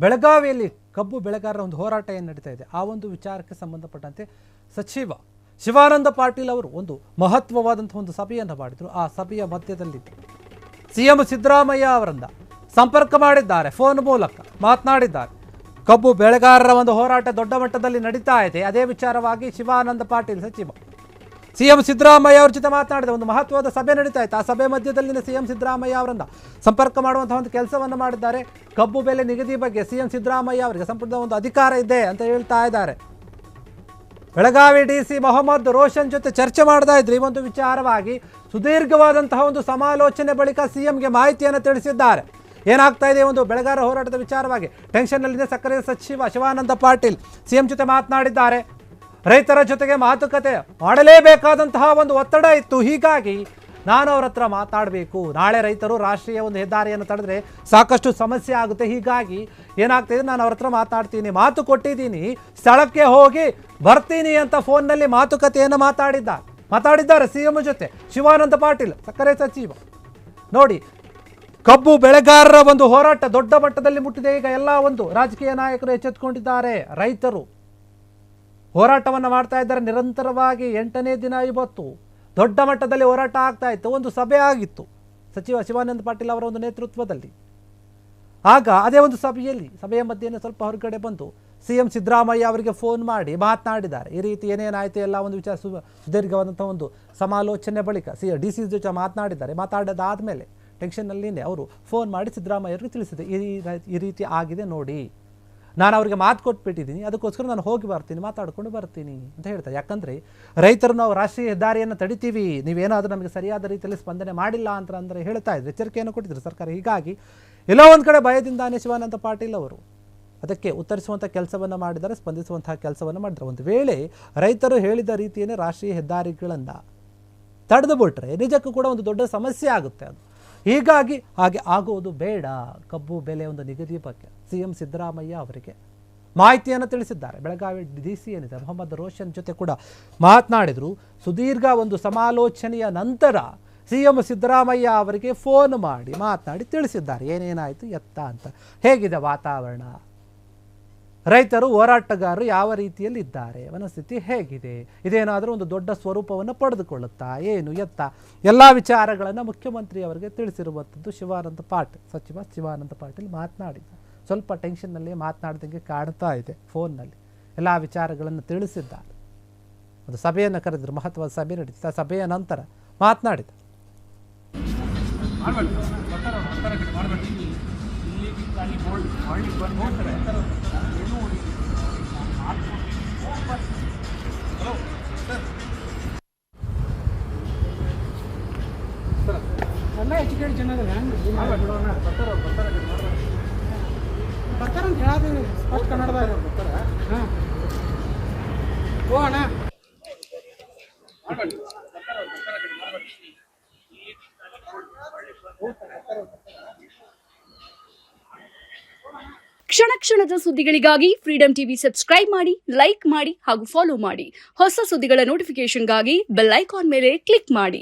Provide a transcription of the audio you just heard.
ಬೆಳಗಾವಿಯಲ್ಲಿ ಕಬ್ಬು ಬೆಳೆಗಾರರ ಒಂದು ಹೋರಾಟ ಏನು ನಡೀತಾ ಇದೆ ಆ ಒಂದು ವಿಚಾರಕ್ಕೆ ಸಂಬಂಧಪಟ್ಟಂತೆ ಸಚಿವ ಶಿವಾನಂದ ಪಾಟೀಲ್ ಅವರು ಒಂದು ಮಹತ್ವವಾದಂತಹ ಒಂದು ಸಭೆಯನ್ನು ಮಾಡಿದ್ರು. ಆ ಸಭೆಯ ಮಧ್ಯದಲ್ಲಿ ಸಿಎಂ ಸಿದ್ದರಾಮಯ್ಯ ಅವರನ್ನ ಸಂಪರ್ಕ ಮಾಡಿದ್ದಾರೆ, ಫೋನ್ ಮೂಲಕ ಮಾತನಾಡಿದ್ದಾರೆ. ಕಬ್ಬು ಬೆಳೆಗಾರರ ಒಂದು ಹೋರಾಟ ದೊಡ್ಡ ಮಟ್ಟದಲ್ಲಿ ನಡೀತಾ ಇದೆ. ಅದೇ ವಿಚಾರವಾಗಿ ಶಿವಾನಂದ ಪಾಟೀಲ್ ಸಚಿವ ಸಿಎಂ ಸಿದ್ದರಾಮಯ್ಯ ಅವ್ರ ಜೊತೆ ಮಾತನಾಡಿದ ಒಂದು ಮಹತ್ವದ ಸಭೆ ನಡೀತಾ ಇತ್ತು. ಆ ಸಭೆ ಮಧ್ಯದಲ್ಲಿ ಸಿಎಂ ಸಿದ್ದರಾಮಯ್ಯ ಅವರನ್ನ ಸಂಪರ್ಕ ಮಾಡುವಂತಹ ಒಂದು ಕೆಲಸವನ್ನು ಮಾಡಿದ್ದಾರೆ. ಕಬ್ಬು ಬೆಲೆ ನಿಗದಿ ಬಗ್ಗೆ ಸಿಎಂ ಸಿದ್ದರಾಮಯ್ಯ ಅವರಿಗೆ ಸಂಪೂರ್ಣ ಒಂದು ಅಧಿಕಾರ ಇದೆ ಅಂತ ಹೇಳ್ತಾ ಇದ್ದಾರೆ. ಬೆಳಗಾವಿ ಡಿಸಿ ಮೊಹಮ್ಮದ್ ರೋಷನ್ ಜೊತೆ ಚರ್ಚೆ ಮಾಡ್ತಾ ಇದ್ರು. ಈ ಒಂದು ವಿಚಾರವಾಗಿ ಸುದೀರ್ಘವಾದಂತಹ ಒಂದು ಸಮಾಲೋಚನೆ ಬಳಿಕ ಸಿಎಂಗೆ ಮಾಹಿತಿಯನ್ನು ತಿಳಿಸಿದ್ದಾರೆ. ಏನಾಗ್ತಾ ಇದೆ ಒಂದು ಬೆಳೆಗಾರ ಹೋರಾಟದ ವಿಚಾರವಾಗಿ ಟೆನ್ಷನ್ನಲ್ಲಿದೆ ಸಕ್ಕರೆ ಸಚಿವ ಶಿವಾನಂದ ಪಾಟೀಲ್ ಸಿಎಂ ಜೊತೆ ಮಾತನಾಡಿದ್ದಾರೆ. ರೈತರ ಜೊತೆಗೆ ಮಾತುಕತೆ ಮಾಡಲೇಬೇಕಾದಂತಹ ಒಂದು ಒತ್ತಡ ಇತ್ತು. ಹೀಗಾಗಿ ನಾನು ಅವ್ರ ಹತ್ರ ಮಾತಾಡಬೇಕು. ನಾಳೆ ರೈತರು ರಾಷ್ಟ್ರೀಯ ಒಂದು ಹೆದ್ದಾರಿಯನ್ನು ತಡೆದ್ರೆ ಸಾಕಷ್ಟು ಸಮಸ್ಯೆ ಆಗುತ್ತೆ. ಹೀಗಾಗಿ ಏನಾಗ್ತಿದೆ, ನಾನು ಅವ್ರ ಹತ್ರ ಮಾತು ಕೊಟ್ಟಿದ್ದೀನಿ, ಸ್ಥಳಕ್ಕೆ ಹೋಗಿ ಬರ್ತೀನಿ ಅಂತ ಫೋನ್ನಲ್ಲಿ ಮಾತುಕತೆಯನ್ನು ಮಾತಾಡಿದ್ದಾರೆ ಸಿಎಂ ಜೊತೆ ಶಿವಾನಂದ ಪಾಟೀಲ್ ಸಕ್ಕರೆ ಸಚಿವ. ನೋಡಿ, ಕಬ್ಬು ಬೆಳೆಗಾರರ ಒಂದು ಹೋರಾಟ ದೊಡ್ಡ ಮಟ್ಟದಲ್ಲಿ ಮುಟ್ಟಿದೆ. ಈಗ ಎಲ್ಲ ಒಂದು ರಾಜಕೀಯ ನಾಯಕರು ಎಚ್ಚೆತ್ತುಕೊಂಡಿದ್ದಾರೆ. ರೈತರು ಹೋರಾಟವನ್ನು ಮಾಡ್ತಾ ಇದ್ದಾರೆ ನಿರಂತರವಾಗಿ. 8ನೇ ದಿನ ಇವತ್ತು ದೊಡ್ಡ ಮಟ್ಟದಲ್ಲಿ ಹೋರಾಟ ಆಗ್ತಾ ಇತ್ತು. ಒಂದು ಸಭೆ ಆಗಿತ್ತು ಸಚಿವ ಶಿವಾನಂದ ಪಾಟೀಲ್ ಅವರ ಒಂದು ನೇತೃತ್ವದಲ್ಲಿ. ಆಗ ಅದೇ ಒಂದು ಸಭೆಯ ಮಧ್ಯೆ ಸ್ವಲ್ಪ ಹೊರಗಡೆ ಬಂದು ಸಿಎಂ ಸಿದ್ದರಾಮಯ್ಯ ಅವರಿಗೆ ಫೋನ್ ಮಾಡಿ ಮಾತನಾಡಿದ್ದಾರೆ. ಈ ರೀತಿ ಏನೇನಾಯಿತು ಎಲ್ಲ ಒಂದು ವಿಚಾರ ಸುದೀರ್ಘವಾದಂಥ ಒಂದು ಸಮಾಲೋಚನೆ ಬಳಿಕ ಡಿಸಿ ಜೊತೆ ಮಾತಾಡೋದಾದ್ಮೇಲೆ ಟೆನ್ಷನ್ನಲ್ಲಿನೇ ಅವರು ಫೋನ್ ಮಾಡಿ ಸಿದ್ದರಾಮಯ್ಯ ಅವರಿಗೆ ತಿಳಿಸಿದೆ, ಈ ರೀತಿ ಆಗಿದೆ ನೋಡಿ, ನಾನು ಅವರಿಗೆ ಮಾತು ಕೊಟ್ಬಿಟ್ಟಿದ್ದೀನಿ, ಅದಕ್ಕೋಸ್ಕರ ನಾನು ಹೋಗಿ ಬರ್ತೀನಿ, ಮಾತಾಡ್ಕೊಂಡು ಬರ್ತೀನಿ ಅಂತ ಹೇಳ್ತಾರೆ. ಯಾಕಂದರೆ ರೈತರು ನಾವು ರಾಷ್ಟ್ರೀಯ ಹೆದ್ದಾರಿಯನ್ನು ತಡಿತೀವಿ, ನೀವೇನಾದರೂ ನಮಗೆ ಸರಿಯಾದ ರೀತಿಯಲ್ಲಿ ಸ್ಪಂದನೆ ಮಾಡಿಲ್ಲ ಅಂದರೆ ಹೇಳ್ತಾ ಇದ್ರು, ಎಚ್ಚರಿಕೆಯನ್ನು ಕೊಟ್ಟಿದ್ರು ಸರ್ಕಾರ. ಹೀಗಾಗಿ ಎಲ್ಲೋ ಒಂದು ಕಡೆ ಭಯದಿಂದಾನೇ ಶಿವಾನಂದ ಪಾಟೀಲ್ ಅವರು ಅದಕ್ಕೆ ಉತ್ತರಿಸುವಂಥ ಕೆಲಸವನ್ನು ಮಾಡಿದ್ದಾರೆ, ಸ್ಪಂದಿಸುವಂತಹ ಕೆಲಸವನ್ನು ಮಾಡಿದ್ದಾರೆ. ಒಂದು ವೇಳೆ ರೈತರು ಹೇಳಿದ ರೀತಿಯೇ ರಾಷ್ಟ್ರೀಯ ಹೆದ್ದಾರಿಗಳನ್ನು ತಡೆದು ಬಿಟ್ರೆ ನಿಜಕ್ಕೂ ಕೂಡ ಒಂದು ದೊಡ್ಡ ಸಮಸ್ಯೆ ಆಗುತ್ತೆ ಅದು. ಹೀಗಾಗಿ ಹಾಗೆ ಆಗುವುದು ಬೇಡ. ಕಬ್ಬು ಬೆಲೆ ಒಂದು ನಿಗದಿ ಬಗ್ಗೆ ಸಿಎಂ ಸಿದ್ದರಾಮಯ್ಯ ಅವರಿಗೆ ಮಾಹಿತಿಯನ್ನು ತಿಳಿಸಿದ್ದಾರೆ. ಬೆಳಗಾವಿ ಡಿಸಿ ಏನಿದೆ ಮೊಹಮ್ಮದ್ ರೋಷನ್ ಜೊತೆ ಕೂಡ ಮಾತನಾಡಿದರು. ಸುದೀರ್ಘ ಒಂದು ಸಮಾಲೋಚನೆಯ ನಂತರ ಸಿಎಂ ಸಿದ್ದರಾಮಯ್ಯ ಅವರಿಗೆ ಫೋನ್ ಮಾಡಿ ಮಾತನಾಡಿ ತಿಳಿಸಿದ್ದಾರೆ ಏನೇನಾಯಿತು ಎತ್ತ ಅಂತ. ಹೇಗಿದೆ ವಾತಾವರಣ, ರೈತರು ಹೋರಾಟಗಾರರು ಯಾವ ರೀತಿಯಲ್ಲಿ ಇದ್ದಾರೆ, ಮನಸ್ಥಿತಿ ಹೇಗಿದೆ, ಇದೇನಾದರೂ ಒಂದು ದೊಡ್ಡ ಸ್ವರೂಪವನ್ನು ಪಡೆದುಕೊಳ್ಳುತ್ತಾ, ಏನು ಎತ್ತ, ಎಲ್ಲ ವಿಚಾರಗಳನ್ನು ಮುಖ್ಯಮಂತ್ರಿ ಅವರಿಗೆ ತಿಳಿಸಿರುವಂಥದ್ದು ಸಚಿವ ಶಿವಾನಂದ ಪಾಟೀಲ್ ಮಾತನಾಡಿದ್ದಾರೆ. ಸ್ವಲ್ಪ ಟೆನ್ಷನ್ನಲ್ಲಿ ಮಾತನಾಡಿದಂಗೆ ಕಾಣ್ತಾ ಇದೆ. ಫೋನ್ನಲ್ಲಿ ಎಲ್ಲ ವಿಚಾರಗಳನ್ನು ತಿಳಿಸಿದ್ದಾರೆ. ಒಂದು ಸಭೆಯನ್ನು ಕರೆದರು, ಮಹತ್ವದ ಸಭೆ ನಡೀತಿತ್ತು. ಆ ಸಭೆಯ ನಂತರ ಮಾತನಾಡಿದರು. ಎಲ್ಲ ಎಜುಕೇಟ್ ಜನರು ಬರ್ತಾರಂತ ಹೇಳೋದು ಸ್ಪಷ್ಟ ಕನ್ನಡದಾಗ ಹಾಂ ಓ ಅಣ್ಣ ಕ್ಷಣ ಕ್ಷಣದ ಸುದ್ದಿಗಳಿಗಾಗಿ ಫ್ರೀಡಂ ಟಿವಿ ಸಬ್ಸ್ಕ್ರೈಬ್ ಮಾಡಿ, ಲೈಕ್ ಮಾಡಿ ಹಾಗೂ ಫಾಲೋ ಮಾಡಿ. ಹೊಸ ಸುದ್ದಿಗಳ ನೋಟಿಫಿಕೇಶನ್ಗಾಗಿ ಬೆಲ್ ಐಕಾನ್ ಮೇಲೆ ಕ್ಲಿಕ್ ಮಾಡಿ.